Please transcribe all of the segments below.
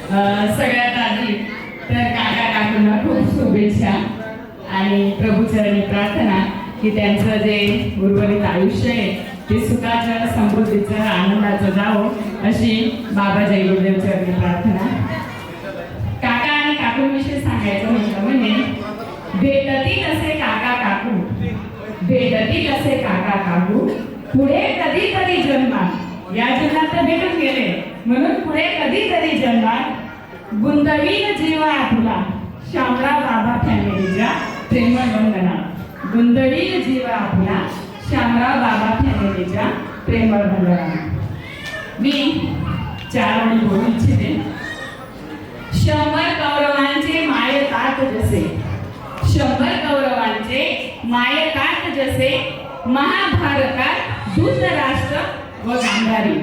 सगळ्यात आधी तर काका काकूंना खूप शुभेच्छा आणि प्रभूचरणी प्रार्थना की त्यांचं जे उर्वरित आयुष्य आहे ते सुखाचं, समृद्धीचं, आनंदाचं जावं अशी बाबा जय गुरुदेव चरणी प्रार्थना। काका आणि काकूंविषयी सांगायचं म्हटलं म्हणजे भेटतील असे काका काकू, भेटतील असे काका काकू, पुढे कधीतरी जन्मात, या जन्मात तर भेटून गेले म्हणून पुढे कधीतरी जन्मात गुंतवीन जीवा आपला शामराव बाबा फॅमिलीच्या प्रेमळ वंदना, गुंतवीन जीवा आपला शामराव बाबा फॅमिलीच्या प्रेमळ वंदना। मी 4 ओळी बोलू इच्छिते। 100 कौरवांचे माय तात जसे, 100 कौरवांचे माय तात जसे, महाभारतात धृतराष्ट्र व गांधारी,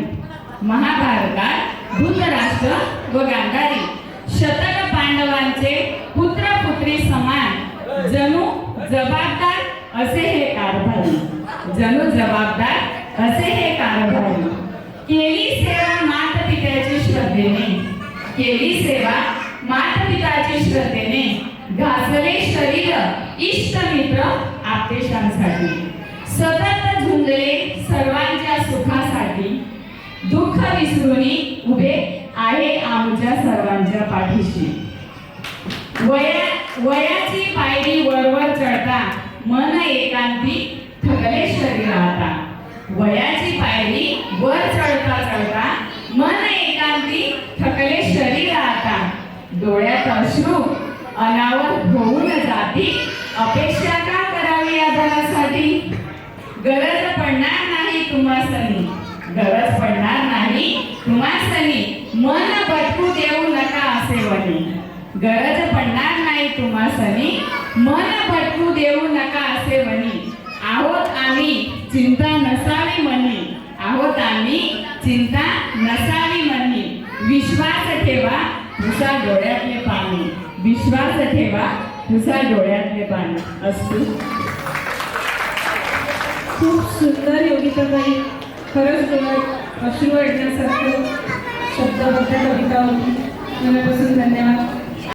महाभारतात धृतराष्ट्र व गांधारी, शतक पांडवांचे पुत्र पुत्री समान, जणू जबाबदार असे हे कारभारी, जणू जबाबदार असे हे कारभारी, केली सेवा मातपित्याची श्रद्धेने, केली सेवा मातपिताची श्रद्धेने, घासले शरीर इष्ट मित्र आप्तेशांसाठी, सतत झुंजले सर्वांच्या सुखासाठी, दुःख विसरूनी उभे आहे आमच्या सर्वांच्या पाठीशी, वयाची पायरी वरवर चढता मन एकांती थकले शरीर आता, वयाची पायरी वर चढता चढता मन एकांती थकले शरीर आता, डोळ्यात अश्रू अनावर होऊन जाती, अपेक्षा का करावी या धनासाठी, गरज पडणार नाही तुम्हासनी, गरज पडणार नाही तुम्हासनी, मन भटकू देऊ नका असे वनी, गरज पडणार नाही तुम्हासनी, मन भटकू देऊ नका असे वनी, आहोत आम्ही चिंता नसावी मनी, आहोत आम्ही चिंता नसावी मनी, विश्वास ठेवा तुझा डोळ्यातले पाणी, विश्वास ठेवा तुझा डोळ्यातले पाणी। असतो खूप सुंदर योगिताबाई, खरंच डोळ्यात अश्रू येण्यासारखं शब्दबद्ध कविता होती। मनापासून धन्यवाद।